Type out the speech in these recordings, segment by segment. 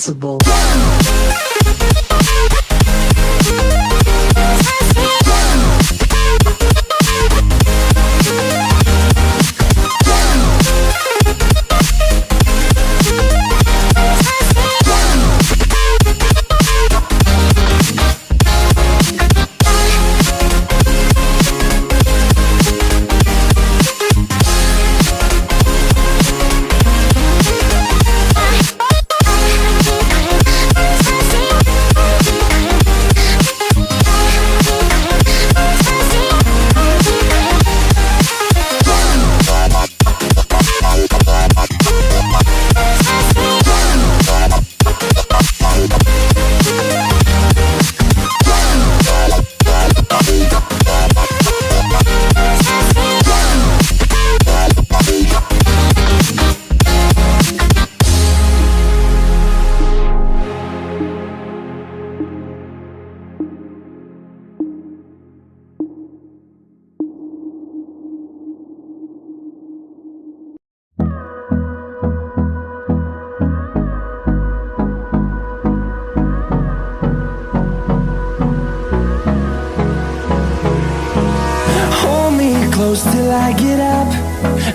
possible. Close till I get up.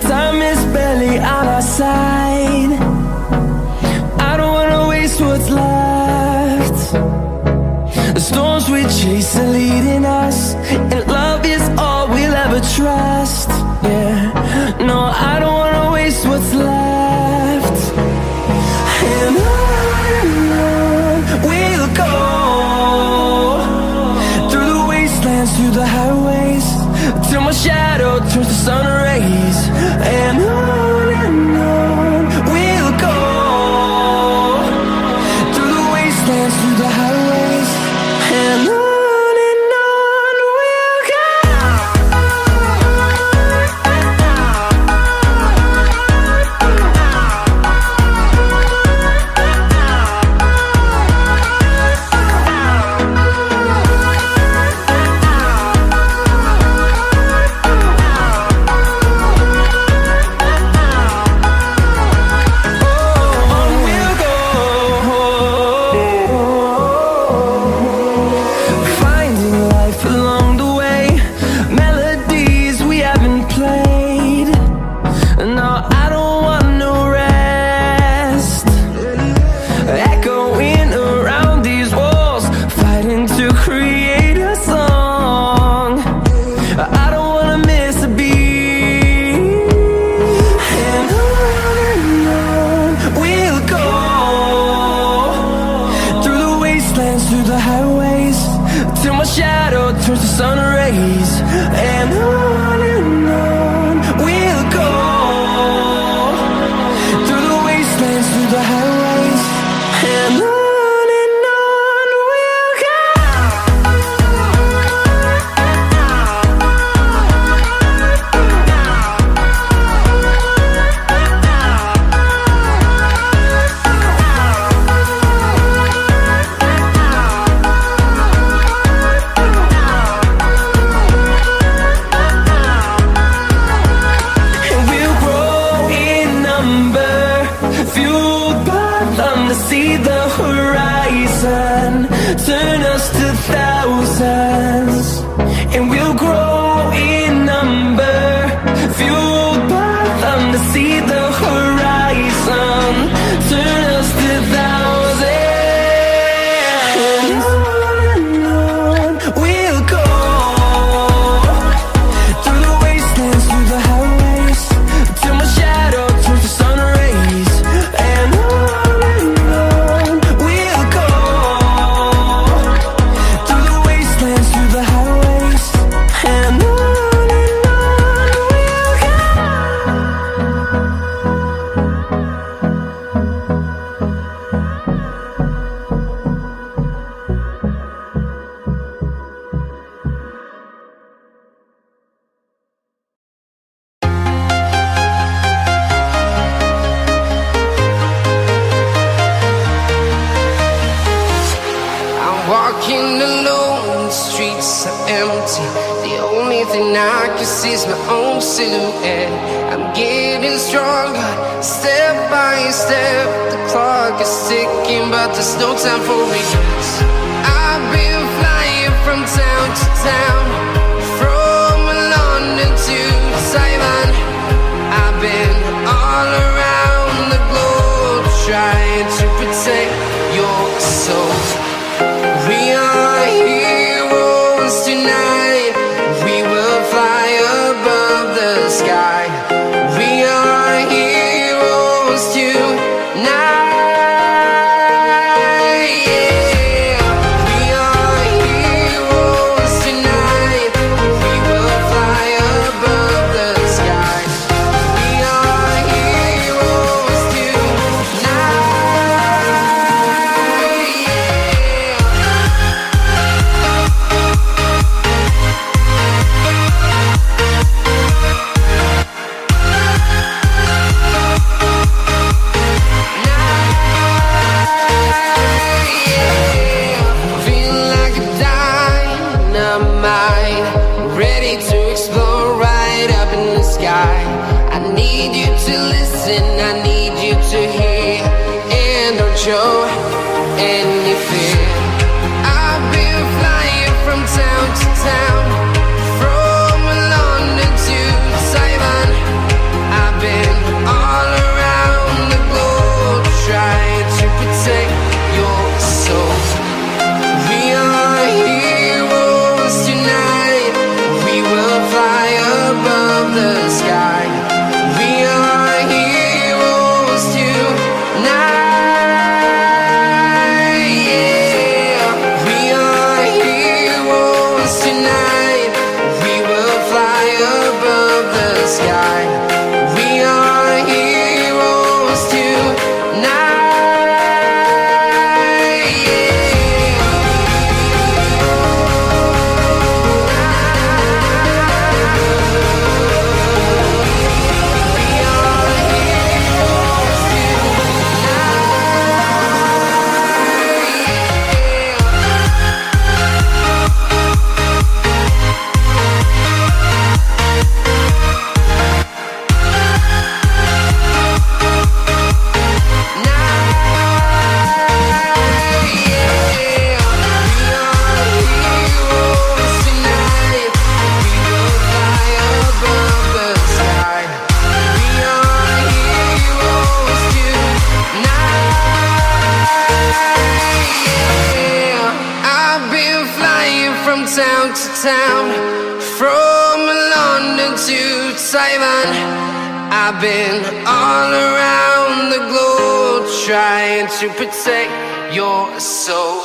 Time is barely on our side. I don't wanna waste what's left. The storms we chase are leading us, and love is all we'll ever trust. Yeah, no, I don't wanna waste what's left. And on we'll go, through the wastelands, through the highways, till my shadow turns to sun rays. And on we'll go, through the wastelands, through the highways, and on we'll go. Through the highways, till my shadow turns to sun rays. And on we'll go, through the wastelands, through the highways, and on we'll go. See the horizon turn us to thousands, and we'll grow in number, fueled by them to see the horizon turn us to thousands. And on we'll go, through the wastelands, through the highways, till my shadow turns to sun rays. And walking alone, the streets are empty. The only thing and I can seize my own silhouette. I'm getting stronger, step by step. The clock is ticking, but there's no time for regrets. I've been flying from town to town, from London to Taiwan. I've been all around the globe, trying to protect your soul. We are heroes tonight. We will fly above the sky. We are heroes tonight. Ready to explore right up in the sky. I need you to listen, I need you to hear, and don't show any fear. I've been flying from town to town, from London to Taiwan. I've been all around the globe, trying to protect your soul. We are heroes tonight. We will fly above the sky. We are heroes tonight. Yeah, we are heroes tonight. We will fly above the sky. We are heroes tonight. From town to town, from London to Taiwan. I've been all around the globe, trying to protect your soul.